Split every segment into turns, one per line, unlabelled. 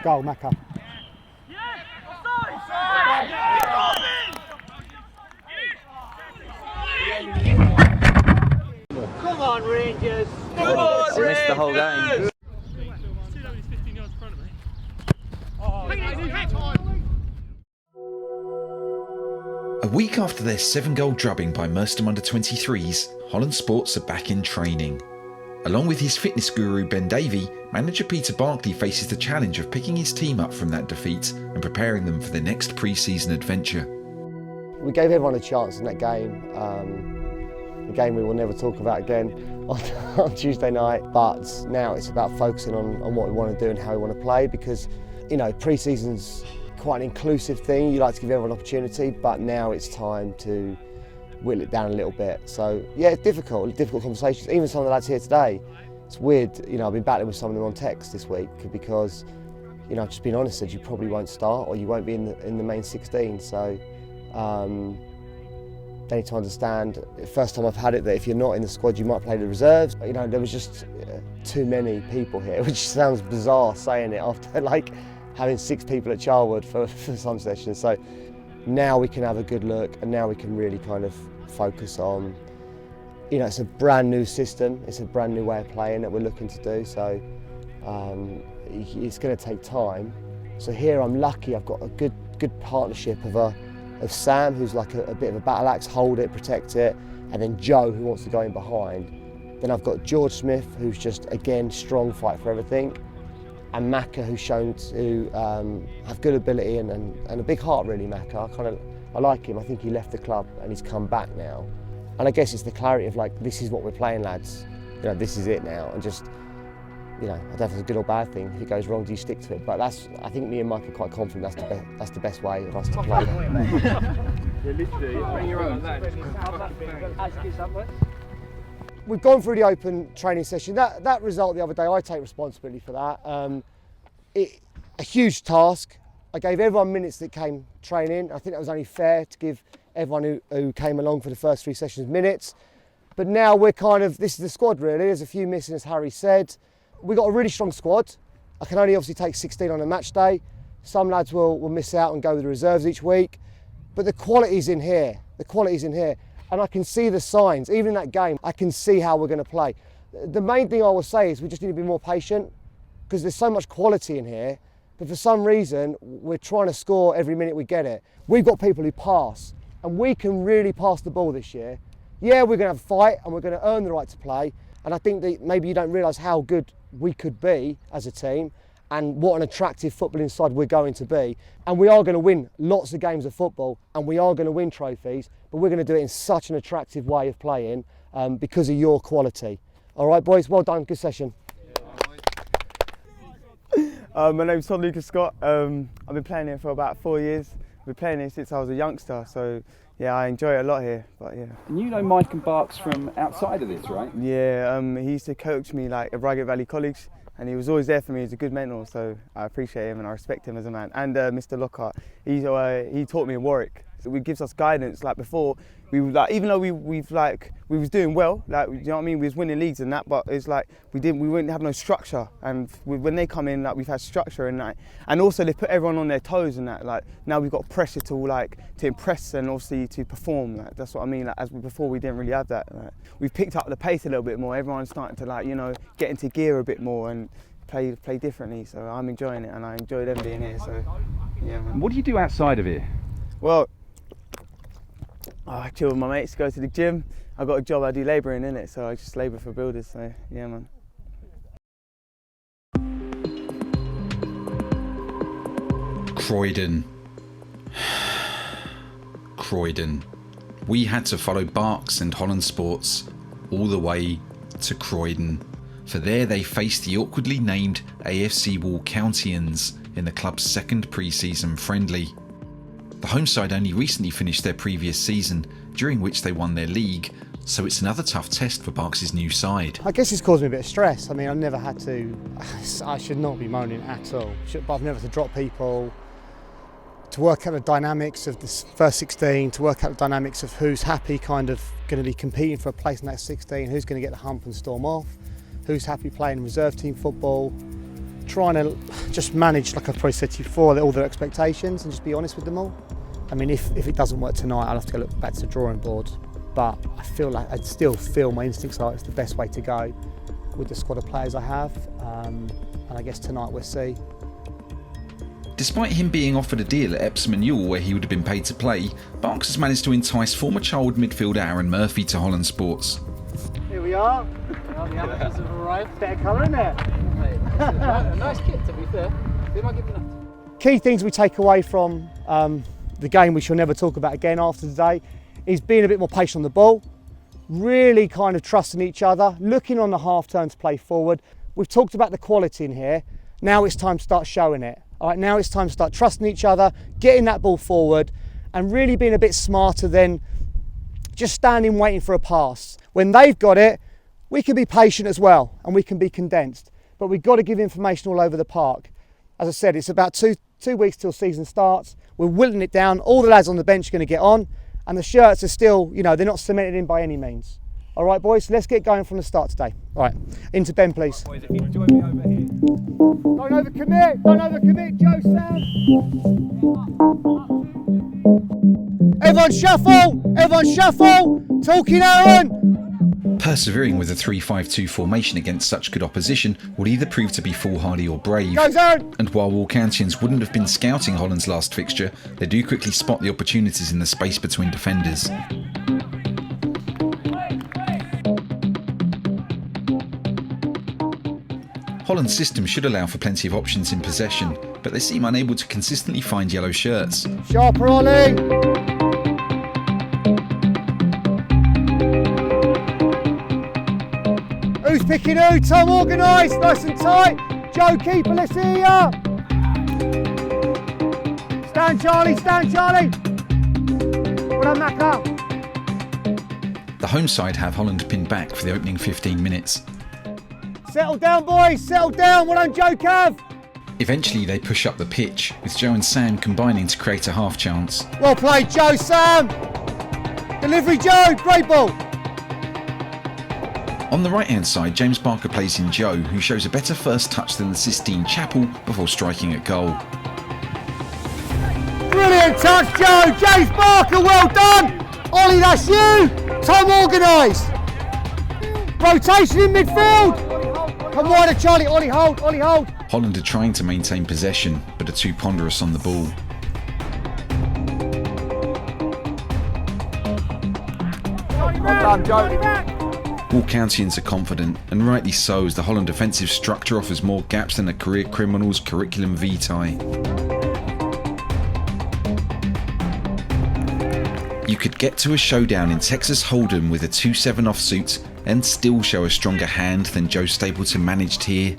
goal, Macca.
Come on, Rangers!
Come on, Rangers! Missed the whole game.
A week after their 7-goal drubbing by Merstham under-23s, Holland Sports are back in training. Along with his fitness guru Ben Davey, manager Peter Barclay faces the challenge of picking his team up from that defeat and preparing them for their next pre-season adventure.
We gave everyone a chance in that game. A game we will never talk about again on Tuesday night, but now it's about focusing on what we want to do and how we want to play, because, you know, pre-season's quite an inclusive thing. You like to give everyone an opportunity, but now it's time to whittle it down a little bit. So yeah, it's difficult conversations. Even some of the lads here today, it's weird, you know, I've been battling with some of them on text this week because, you know, I've just been honest, said you probably won't start or you won't be in the main 16. So they need to understand, the first time I've had it, that if you're not in the squad, you might play the reserves. You know, there was just too many people here, which sounds bizarre saying it after like having 6 people at Charwood for some sessions. So now we can have a good look, and now we can really kind of focus on, you know, it's a brand new system, it's a brand new way of playing that we're looking to do. So it's going to take time. So here I'm lucky, I've got a good partnership of Sam, who's like a bit of a battle axe, hold it, protect it, and then Joe, who wants to go in behind. Then I've got George Smith, who's just, again, strong, fight for everything, and Macca, who's shown to have good ability and a big heart, really, Macca. I like him. I think he left the club and he's come back now. And I guess it's the clarity of, like, this is what we're playing, lads. You know, this is it now. And just, you know, I don't know if it's a good or bad thing. If it goes wrong, do you stick to it? But that's, I think me and Mike are quite confident that's the best way of us to play.
Bring your own.
We've gone through the open training session. That result the other day, I take responsibility for that. A huge task. I gave everyone minutes that came training. I think that was only fair to give everyone who came along for the first 3 sessions minutes. But now we're kind of, this is the squad really. There's a few missing, as Harry said. We've got a really strong squad. I can only obviously take 16 on a match day. Some lads will miss out and go with the reserves each week. But the quality's in here. The quality's in here. And I can see the signs. Even in that game, I can see how we're going to play. The main thing I will say is we just need to be more patient, because there's so much quality in here. But for some reason, we're trying to score every minute we get it. We've got people who pass, and we can really pass the ball this year. Yeah, we're going to have a fight and we're going to earn the right to play. And I think that maybe you don't realise how good we could be as a team and what an attractive footballing side we're going to be. And we are going to win lots of games of football and we are going to win trophies, but we're going to do it in such an attractive way of playing because of your quality. All right, boys, well done, good session.
My name's Todd Lucas Scott. I've been playing here for about 4 years. I've been playing here since I was a youngster, so yeah, I enjoy it a lot here. But yeah.
And you know Mike and Barks from outside of this, right?
Yeah, he used to coach me like at Reigate Valley College, and he was always there for me. He's a good mentor, so I appreciate him and I respect him as a man. And Mr. Lockhart, he taught me in Warwick. So he gives us guidance. Like before, we like, even though we was doing well, like, you know what I mean, we was winning leagues and that, but it's like we wouldn't have no structure. And when they come in, like, we've had structure and that, and also they put everyone on their toes and that. Like now we've got pressure to impress and obviously to perform. Like, that's what I mean. Like before we didn't really have that. Like, we've picked up the pace a little bit more. Everyone's starting to get into gear a bit more and play differently. So I'm enjoying it and I enjoy them being here. So yeah, man.
What do you do outside of here?
Well, I chill with my mates, go to the gym. I've got a job, I do labouring in it, so I just labour for builders, so yeah, man.
Croydon. Croydon. We had to follow Barks and Holland Sports all the way to Croydon, for there they faced the awkwardly named AFC Walcountians in the club's second pre-season friendly. The home side only recently finished their previous season, during which they won their league, so it's another tough test for Barks' new side.
I guess it's caused me a bit of stress. I mean, I've never had to, I should not be moaning at all, but I've never had to drop people, to work out the dynamics of this first 16, to work out the dynamics of who's happy kind of going to be competing for a place in that 16, who's going to get the hump and storm off, who's happy playing reserve team football, trying to just manage, like I've probably said to you before, all their expectations and just be honest with them all. I mean, if it doesn't work tonight, I'll have to go look back to the drawing board. But I still feel my instincts are it's the best way to go with the squad of players I have. And I guess tonight we'll see.
Despite him being offered a deal at Epsom and Ewell where he would have been paid to play, Barks has managed to entice former Charlwood midfielder Aaron Murphy to Holland Sports.
Here we are. Well, the amateurs have arrived. Better colour, isn't it?
A nice kit, to be fair. They might give you that.
Key things we take away from the game, we shall never talk about again after today, is being a bit more patient on the ball, really kind of trusting each other, looking on the half turn to play forward. We've talked about the quality in here. Now it's time to start showing it. All right, now it's time to start trusting each other, getting that ball forward, and really being a bit smarter than just standing waiting for a pass. When they've got it, we can be patient as well, and we can be condensed. But we've got to give information all over the park. As I said, it's about two weeks till season starts. We're whittling it down. All the lads on the bench are going to get on, and the shirts are still, they're not cemented in by any means. All right, boys, let's get going from the start today. All right, into Ben, please.
Boys, if you join me over here.
Don't overcommit, Joe, Sam. Everyone shuffle. Talking, Aaron.
Persevering with a 3-5-2 formation against such good opposition will either prove to be foolhardy or brave.
Goes Aaron.
And while Walcountians wouldn't have been scouting Holland's last fixture, they do quickly spot the opportunities in the space between defenders. Holland's system should allow for plenty of options in possession, but they seem unable to consistently find yellow shirts.
Sharper, Ollie. Who's picking who? Tom organised, nice and tight. Joe, keeper, let's hear ya. Stand, Charlie. Well done, Macca.
The home side have Holland pinned back for the opening 15 minutes.
Settle down, boys, settle down. Well done, Joe Cav.
Eventually they push up the pitch, with Joe and Sam combining to create a half chance.
Well played, Joe, Sam. Delivery, Joe, great ball.
On the right hand side, James Barker plays in Joe, who shows a better first touch than the Sistine Chapel before striking at goal.
Brilliant touch, Joe. James Barker, well done. Ollie, that's you. Tom organised. Rotation in midfield. Come wider, Charlie. Ollie, hold.
Holland are trying to maintain possession, but are too ponderous on the ball.
Well done, Joe.
Walcountians are confident, and rightly so, as the Holland defensive structure offers more gaps than a career criminal's curriculum vitae. You could get to a showdown in Texas Hold'em with a 2-7 offsuit and still show a stronger hand than Joe Stapleton managed here.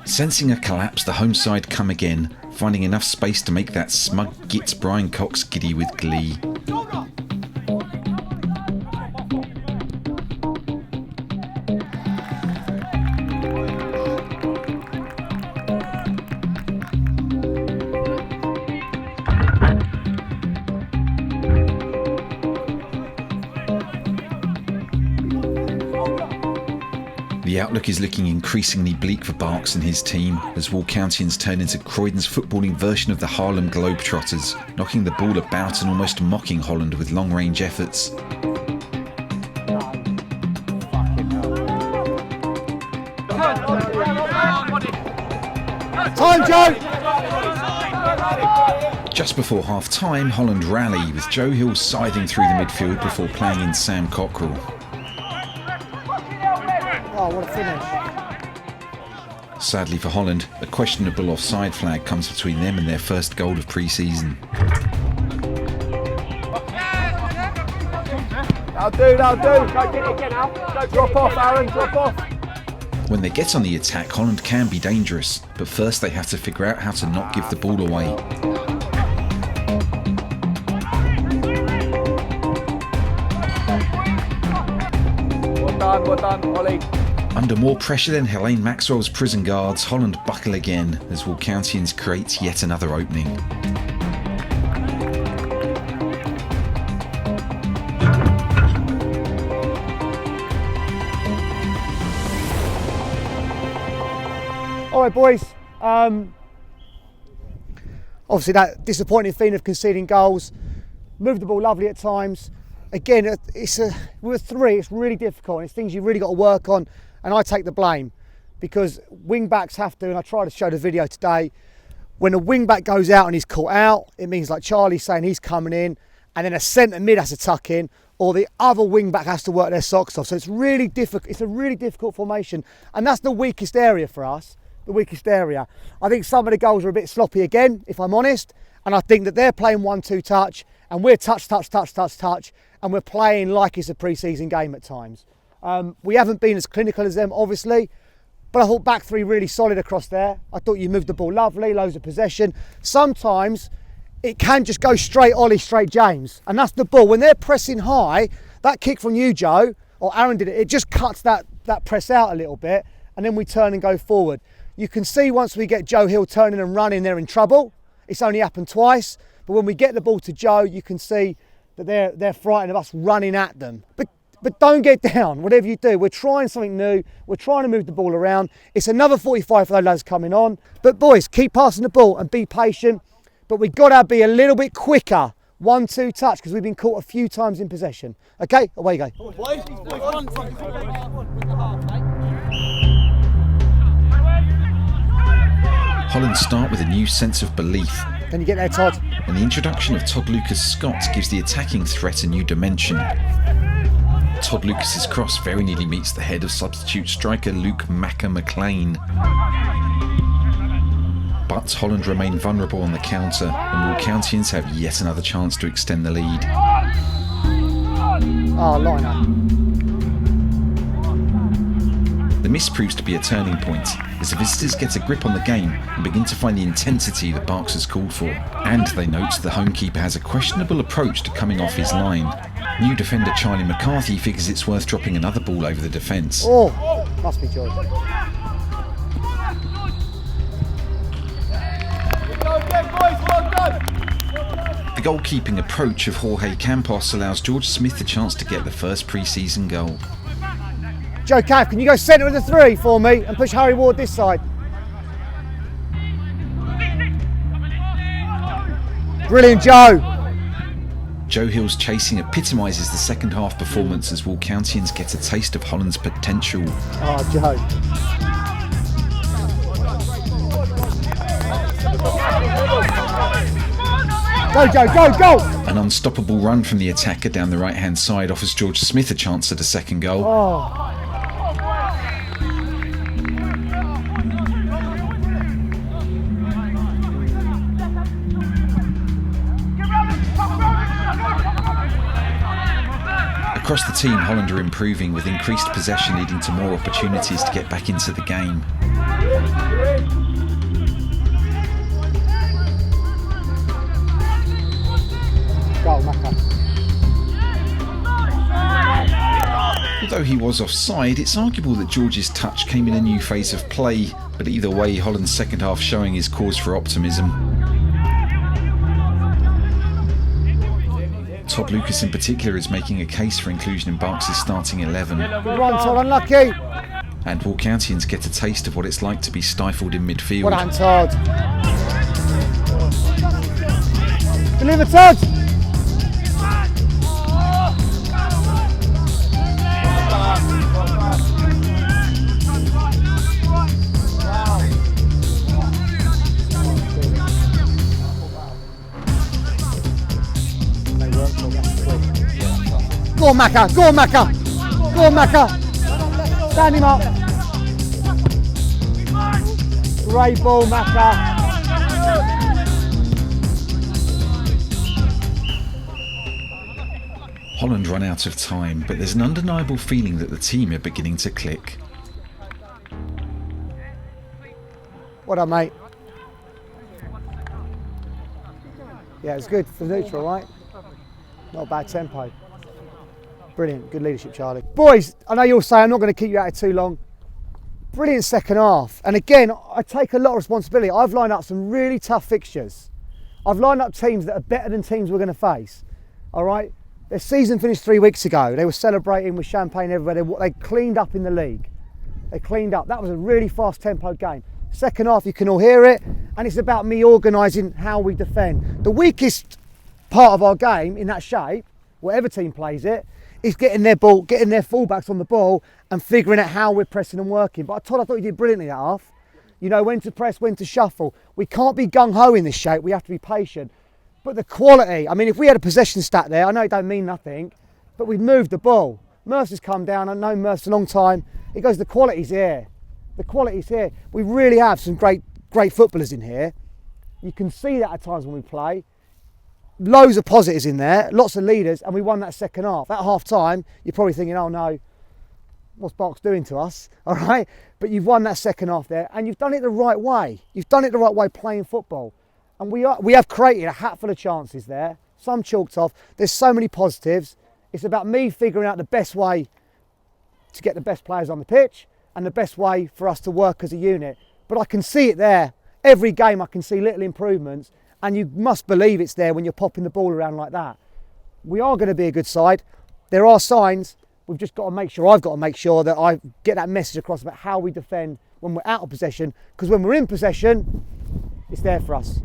Sensing a collapse, the home side come again, finding enough space to make that smug git Brian Cox giddy with glee. The outlook is looking increasingly bleak for Barks and his team as Walcountians turn into Croydon's footballing version of the Harlem Globetrotters, knocking the ball about and almost mocking Holland with long-range efforts.
Time, Joe.
Just before half-time, Holland rally with Joe Hill scything through the midfield before playing in Sam Cockrell.
Oh, what a finish.
Sadly for Holland, a questionable offside flag comes between them and their first goal of pre-season.
That'll do. Don't get it again now. Don't drop off, Aaron, drop off.
When they get on the attack, Holland can be dangerous, but first they have to figure out how to not give the ball away.
Well done, Ollie.
Under more pressure than Helene Maxwell's prison guards, Holland buckle again as Walcountians create yet another opening.
All right, boys. Obviously, that disappointing feeling of conceding goals. Moved the ball lovely at times. Again, with 3, it's really difficult. It's things you've really got to work on, and I take the blame because wing backs have to. And I tried to show the video today. When a wing back goes out and he's caught out, it means like Charlie's saying he's coming in, and then a centre mid has to tuck in, or the other wing back has to work their socks off. So it's really difficult. It's a really difficult formation, and that's the weakest area for us. The weakest area. I think some of the goals are a bit sloppy again, if I'm honest, and I think that they're playing 1-2 touch, and we're touch, and we're playing like it's a pre-season game at times. We haven't been as clinical as them, obviously, but I thought back 3 really solid across there. I thought you moved the ball lovely, loads of possession. Sometimes it can just go straight Ollie, straight James, and that's the ball. When they're pressing high, that kick from you, Joe, or Aaron did it, it just cuts that press out a little bit, and then we turn and go forward. You can see once we get Joe Hill turning and running, they're in trouble. It's only happened twice, but when we get the ball to Joe, you can see that they're frightened of us running at them. But don't get down, whatever you do. We're trying something new. We're trying to move the ball around. It's another 45 for those lads coming on. But boys, keep passing the ball and be patient. But we've got to be a little bit quicker. 1-2 touch, because we've been caught a few times in possession. Okay, away you go.
Holland start with a new sense of belief.
Can you get there, Todd?
And the introduction of Todd Lucas-Scott gives the attacking threat a new dimension. Todd Lucas's cross very nearly meets the head of substitute striker Luke Macca-McLean. But Holland remain vulnerable on the counter, and Walcountians have yet another chance to extend the lead.
Oh, liner.
The miss proves to be a turning point as the visitors get a grip on the game and begin to find the intensity that Barks has called for. And they note the homekeeper has a questionable approach to coming off his line. New defender Charlie McCarthy figures it's worth dropping another ball over the defence.
Oh, must be George.
The goalkeeping approach of Jorge Campos allows George Smith the chance to get the first pre-season goal.
Joe Cav, can you go centre of the 3 for me and push Harry Ward this side? Brilliant, Joe.
Joe Hill's chasing epitomises the second half performance as Walcountians get a taste of Holland's potential.
Oh, Joe. Go, Joe, go, go!
An unstoppable run from the attacker down the right-hand side offers George Smith a chance at a second goal.
Oh.
Across the team, Holland are improving with increased possession leading to more opportunities to get back into the game.
Goal, Macca.
Although he was offside, it's arguable that George's touch came in a new phase of play, but either way, Holland's second half showing is cause for optimism. Todd Lucas in particular is making a case for inclusion in Barks' starting 11.
Good run, Todd, unlucky.
And Walcountians get a taste of what it's like to be stifled in midfield.
Well done, Todd. Deliver, Todd. Go on, Macca! Go on, Macca! Go on, Macca! Stand him up! Great ball, Macca!
Holland run out of time, but there's an undeniable feeling that the team are beginning to click.
What up, mate? Yeah, it's good for neutral, right? Not a bad tempo. Brilliant, good leadership, Charlie. Boys, I know you'll say I'm not going to keep you out of too long. Brilliant second half. And again, I take a lot of responsibility. I've lined up some really tough fixtures. I've lined up teams that are better than teams we're going to face. All right? Their season finished 3 weeks ago. They were celebrating with champagne everywhere. They cleaned up in the league. They cleaned up. That was a really fast tempo game.
Second half, you can all hear it, and it's about me organising how we defend. The weakest part of our game in that shape, whatever team plays it, is getting their fullbacks on the ball and figuring out how we're pressing and working. But I thought you did brilliantly that half. You know, when to press, when to shuffle. We can't be gung-ho in this shape, we have to be patient. But the quality, I mean, if we had a possession stat there, I know it don't mean nothing, but we've moved the ball. Mercer's come down, I've known Mercer a long time. He goes, the quality's here. The quality's here. We really have some great footballers in here. You can see that at times when we play. Loads of positives in there, lots of leaders, and we won that second half. At half time, you're probably thinking, oh no, what's Berks doing to us? All right? But you've won that second half there, and you've done it the right way. You've done it the right way playing football. And we have created a hatful of chances there, some chalked off. There's so many positives. It's about me figuring out the best way to get the best players on the pitch and the best way for us to work as a unit. But I can see it there. Every game I can see little improvements, and you must believe it's there when you're popping the ball around like that. We are going to be a good side. There are signs. We've just got to make sure, I've got to make sure that I get that message across about how we defend when we're out of possession, because when we're in possession, it's there for us.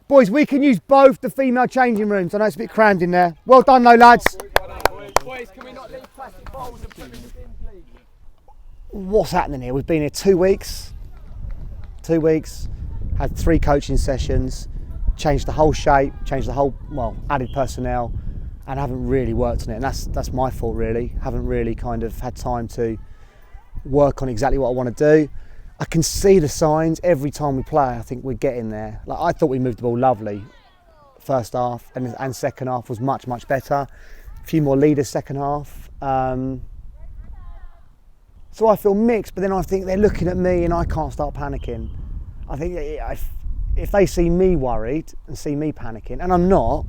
Boys, we can use both the female changing rooms. I know it's a bit crammed in there. Well done though, lads.
Boys, can we not leave plastic bowls and put them in the bin, please?
What's happening here? We've been here 2 weeks. 2 weeks, had 3 coaching sessions, changed the whole shape, changed the whole, added personnel, and haven't really worked on it. And that's my fault really. Haven't really kind of had time to work on exactly what I want to do. I can see the signs every time we play. I think we're getting there. Like, I thought we moved the ball lovely first half, and second half was much better. A few more leaders second half. So I feel mixed, but then I think they're looking at me and I can't start panicking. I think if they see me worried and see me panicking, and I'm not,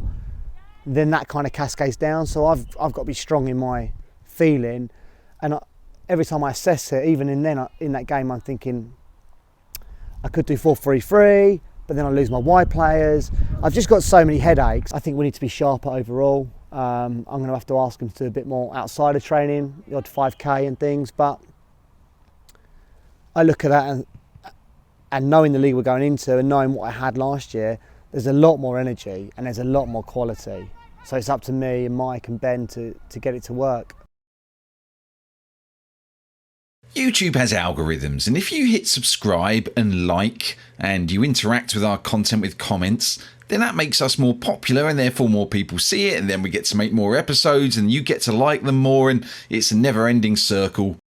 then that kind of cascades down. So I've got to be strong in my feeling, and every time I assess it, even in that game, I'm thinking I could do 4-3-3, but then I lose my wide players. I've just got so many headaches. I think we need to be sharper overall. I'm going to have to ask them to do a bit more outside of training, the odd 5K and things, but I look at that and knowing the league we're going into and knowing what I had last year, there's a lot more energy and there's a lot more quality. So it's up to me and Mike and Ben to get it to work.
YouTube has algorithms, and if you hit subscribe and like and you interact with our content with comments, then that makes us more popular and therefore more people see it, and then we get to make more episodes and you get to like them more, and it's a never-ending circle.